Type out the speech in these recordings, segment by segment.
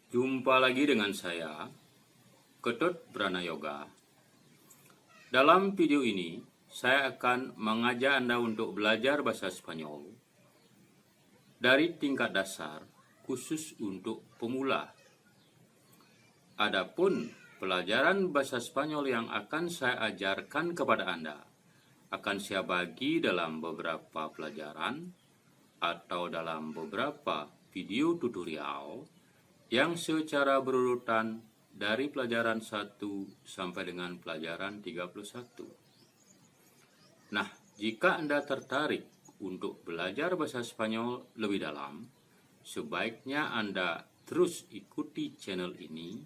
Jumpa lagi dengan saya, Ketut Brana Yoga. Dalam video ini, saya akan mengajak Anda untuk belajar bahasa Spanyol dari tingkat dasar khusus untuk pemula. Adapun pelajaran bahasa Spanyol yang akan saya ajarkan kepada Anda akan saya bagi dalam beberapa pelajaran atau dalam beberapa video tutorial yang secara berurutan dari pelajaran 1 sampai dengan pelajaran 31. Nah, jika Anda tertarik untuk belajar bahasa Spanyol lebih dalam, sebaiknya Anda terus ikuti channel ini.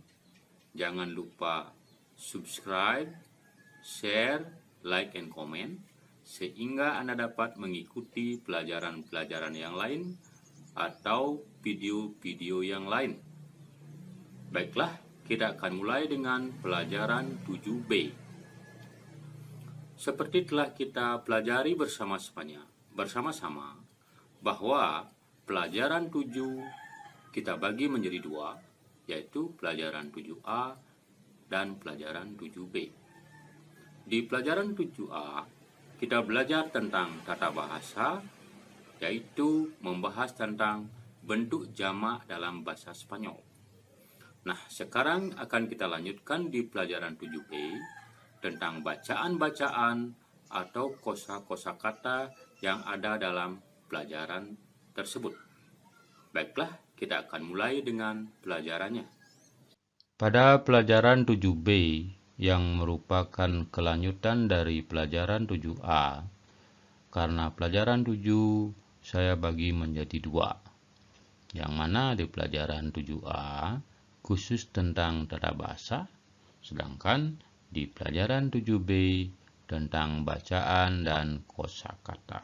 Jangan lupa subscribe, share, like, and comment, sehingga Anda dapat mengikuti pelajaran-pelajaran yang lain atau video-video yang lain. Baiklah, kita akan mulai dengan pelajaran 7B. Seperti telah kita pelajari bersama-sama bahwa pelajaran 7 kita bagi menjadi 2, yaitu pelajaran 7A dan pelajaran 7B. Di pelajaran 7A, kita belajar tentang tata bahasa, yaitu membahas tentang bentuk jamak dalam bahasa Spanyol. Nah, sekarang akan kita lanjutkan di pelajaran 7B tentang bacaan-bacaan atau kosa-kosa kata yang ada dalam pelajaran tersebut. Baiklah, kita akan mulai dengan pelajarannya. Pada pelajaran 7B yang merupakan kelanjutan dari pelajaran 7A, karena pelajaran 7 saya bagi menjadi 2, yang mana di pelajaran 7A khusus tentang tata bahasa, sedangkan di pelajaran 7B tentang bacaan dan kosakata.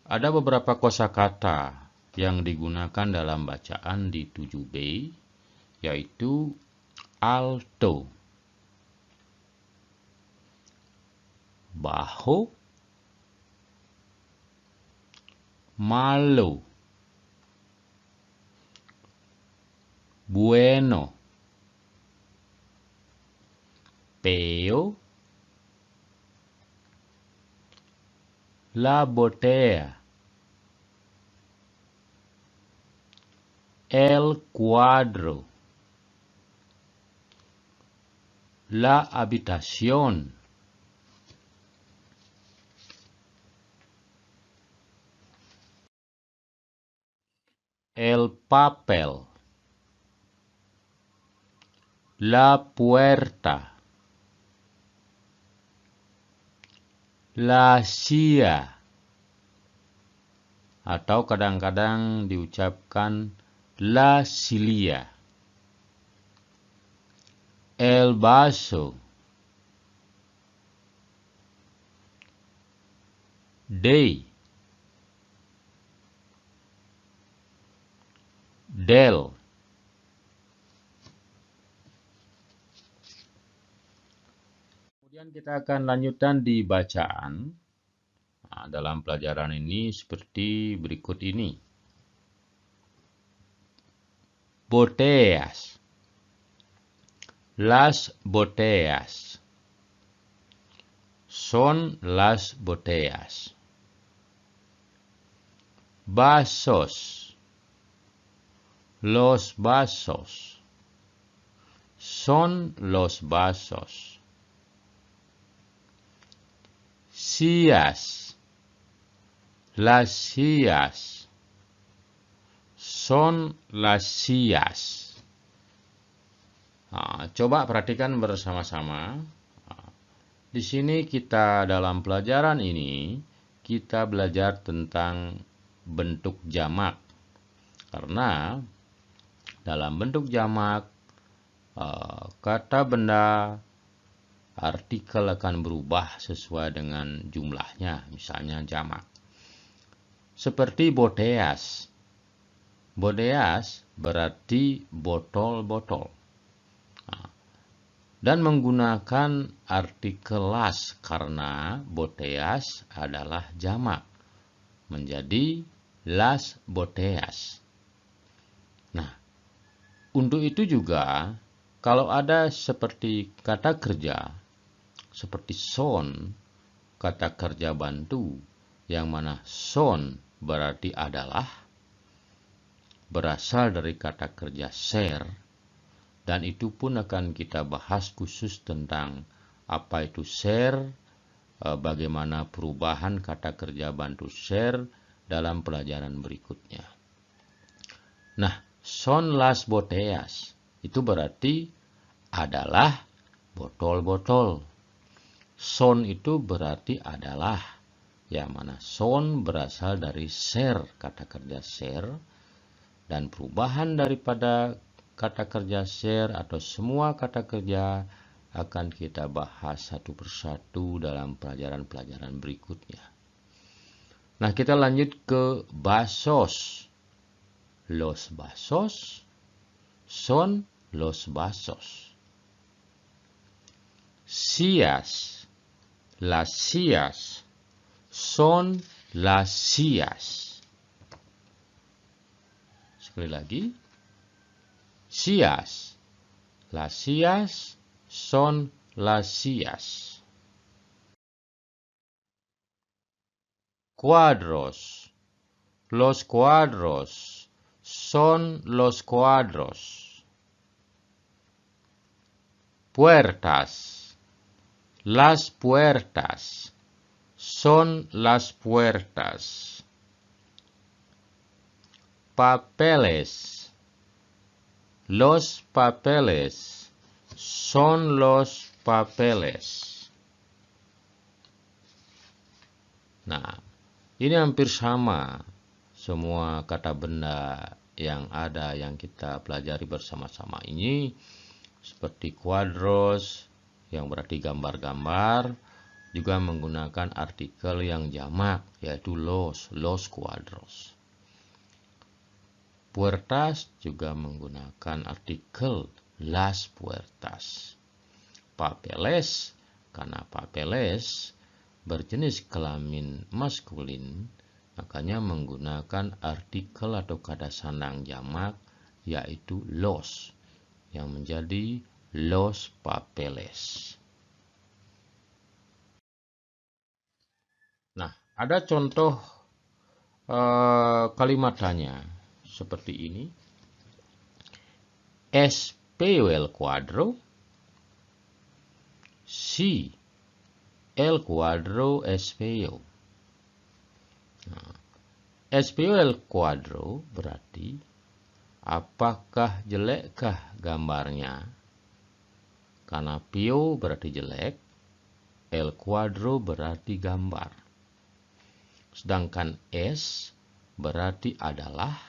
Ada beberapa kosakata yang digunakan dalam bacaan di 7B, yaitu alto, bajo, malo, bueno, feo, la botella, el cuadro, la habitación, el papel, la puerta, la silla, atau kadang-kadang diucapkan la silla, el vaso, del, kemudian kita akan lanjutkan di bacaan. Nah, dalam pelajaran ini seperti berikut ini. Botellas, las botellas, son las botellas. Vasos, los vasos, son los vasos. Sillas, las sillas, son las sillas. Nah, coba perhatikan bersama-sama. Di sini kita dalam pelajaran ini kita belajar tentang bentuk jamak. Karena dalam bentuk jamak kata benda artikel akan berubah sesuai dengan jumlahnya, misalnya jamak. Seperti botellas. Botellas berarti botol-botol. Dan menggunakan artikel las karena botellas adalah jamak. Menjadi las botellas. Untuk itu juga, kalau ada seperti kata kerja, seperti son, kata kerja bantu, yang mana son berarti adalah, berasal dari kata kerja ser, dan itu pun akan kita bahas khusus tentang apa itu ser, bagaimana perubahan kata kerja bantu ser dalam pelajaran berikutnya. Nah, son las botellas itu berarti adalah botol-botol. Son itu berarti adalah, yang mana son berasal dari ser, kata kerja ser, dan perubahan daripada kata kerja ser atau semua kata kerja akan kita bahas satu persatu dalam pelajaran-pelajaran berikutnya. Nah, kita lanjut ke vasos. Los vasos son los vasos. Sillas. Las sillas son las sillas. Sekali lagi. Sillas. Las sillas son las sillas. Cuadros. Los cuadros son los cuadros. Puertas. Las puertas son las puertas. Papeles. Los papeles son los papeles. Nah, ini hampir sama semua kata benda yang ada yang kita pelajari bersama-sama ini, seperti cuadros yang berarti gambar-gambar, juga menggunakan artikel yang jamak, yaitu los cuadros. Puertas juga menggunakan artikel las puertas. Papeles, karena papeles berjenis kelamin maskulin, makanya menggunakan artikel atau kata sandang jamak, yaitu los, yang menjadi los papeles. Nah, ada contoh kalimat tanya seperti ini. ¿Es feo el cuadro? Sí, el cuadro es feo. Nah, es feo el cuadro berarti apakah jelekkah gambarnya? Karena feo berarti jelek, el cuadro berarti gambar. Sedangkan es berarti adalah,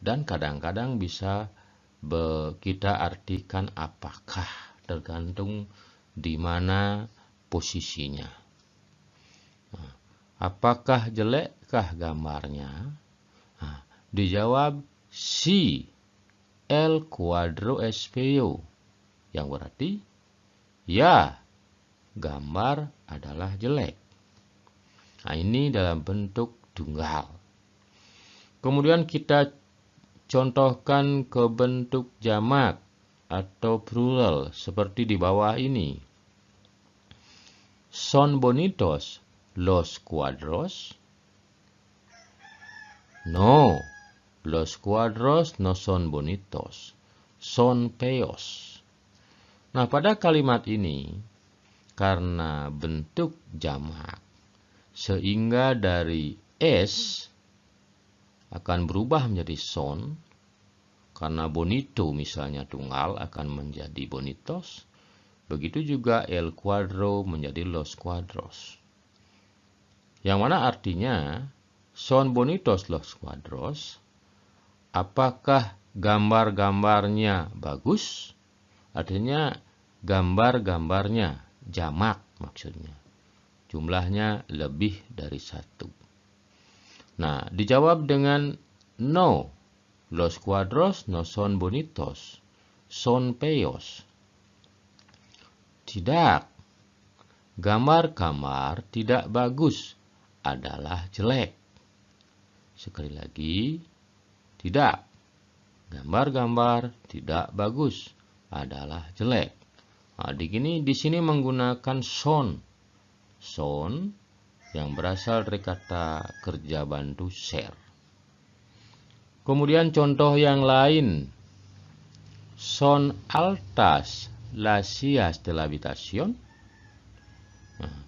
dan kadang-kadang bisa kita artikan apakah, tergantung di mana posisinya. Nah, apakah jelekkah gambarnya? Nah, dijawab si, el cuadro es feo, yang berarti ya, gambar adalah jelek. Nah, ini dalam bentuk tunggal. Kemudian kita contohkan ke bentuk jamak atau plural seperti di bawah ini. Son bonitos los cuadros? No, los cuadros no son bonitos, son feos. Nah, pada kalimat ini, karena bentuk jamak, sehingga dari es akan berubah menjadi son, karena bonito misalnya tunggal akan menjadi bonitos, begitu juga el cuadro menjadi los cuadros. Yang mana artinya, son bonitos los cuadros, apakah gambar-gambarnya bagus? Artinya gambar-gambarnya jamak maksudnya. Jumlahnya lebih dari satu. Nah, dijawab dengan no. Los cuadros no son bonitos, son feos. Tidak. Gambar-gambar tidak bagus, adalah jelek. Sekali lagi, tidak. gambar-gambar tidak bagus, adalah jelek. Nah, di sini menggunakan son yang berasal dari kata kerja bantu ser. Kemudian contoh yang lain, son altas las sillas de la habitación. Nah,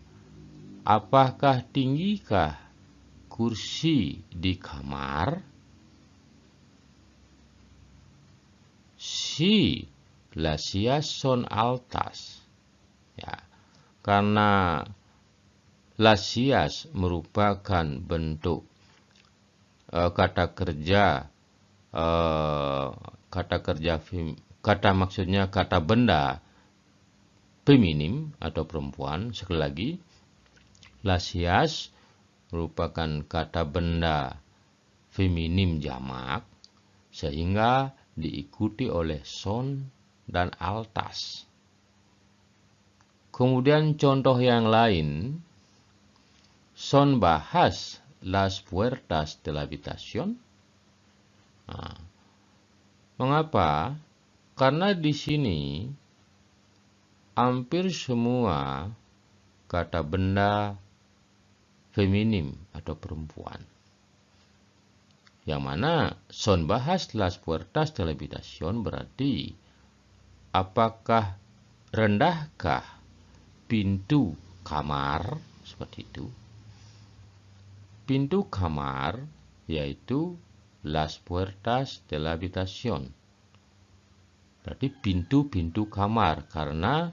apakah tinggikah kursi di kamar? Si las sillas son altas. Ya, karena las sillas merupakan bentuk kata kerja maksudnya kata benda feminim atau perempuan. Sekali lagi, las sillas merupakan kata benda feminim jamak, sehingga diikuti oleh son dan altas. Kemudian contoh yang lain, son bajas las puertas de la habitación. Nah, mengapa? Karena di sini hampir semua kata benda feminim atau perempuan. Yang mana son bajas las puertas de la habitación berarti apakah rendahkah pintu kamar, seperti itu. Pintu kamar yaitu las puertas de la habitación. Berarti pintu-pintu kamar karena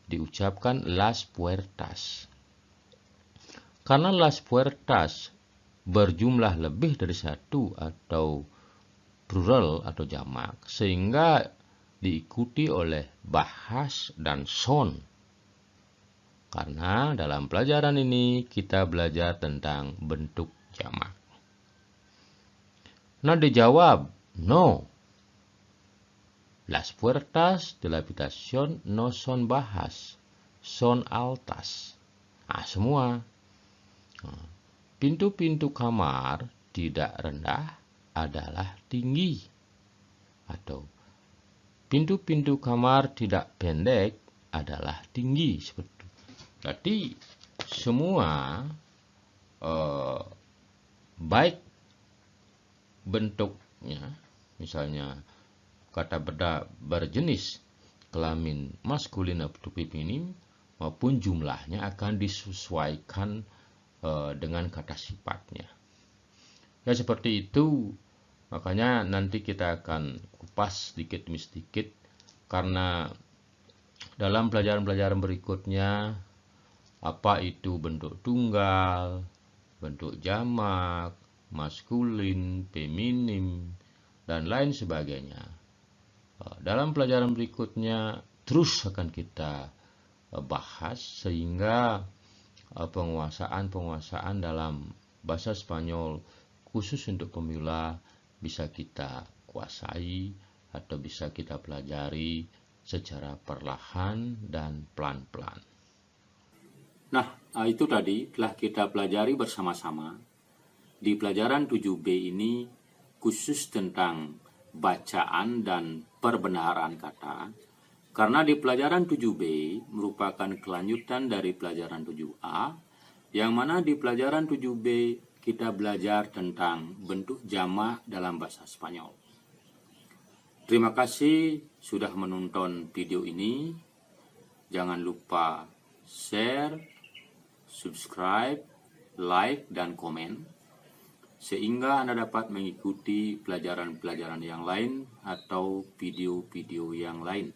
diucapkan las puertas. Karena las puertas berjumlah lebih dari satu atau plural atau jamak, sehingga diikuti oleh bahas dan son. Karena dalam pelajaran ini kita belajar tentang bentuk jamak. Nah, dijawab, no. Las puertas de la habitación no son bajas, son altas. Nah, semua. Pintu-pintu kamar tidak rendah, adalah tinggi. Atau pintu-pintu kamar tidak pendek, adalah tinggi. Seperti itu. Berarti semua baik bentuknya, misalnya kata benda berjenis kelamin maskulin atau feminim, maupun jumlahnya akan disesuaikan dengan kata sifatnya. Ya, seperti itu. Makanya nanti kita akan kupas sedikit demi sedikit, karena dalam pelajaran-pelajaran berikutnya, apa itu bentuk tunggal, bentuk jamak, maskulin, feminim, dan lain sebagainya. Dalam pelajaran berikutnya terus akan kita bahas, sehingga penguasaan dalam bahasa Spanyol khusus untuk pemula bisa kita kuasai atau bisa kita pelajari secara perlahan dan pelan-pelan. Nah, itu tadi telah kita pelajari bersama-sama. Di pelajaran 7B ini khusus tentang bacaan dan perbenaran kata, karena di pelajaran 7B merupakan kelanjutan dari pelajaran 7A, yang mana di pelajaran 7B kita belajar tentang bentuk jamak dalam bahasa Spanyol. Terima kasih sudah menonton video ini. Jangan lupa share, subscribe, like, dan komen, sehingga Anda dapat mengikuti pelajaran-pelajaran yang lain atau video-video yang lain.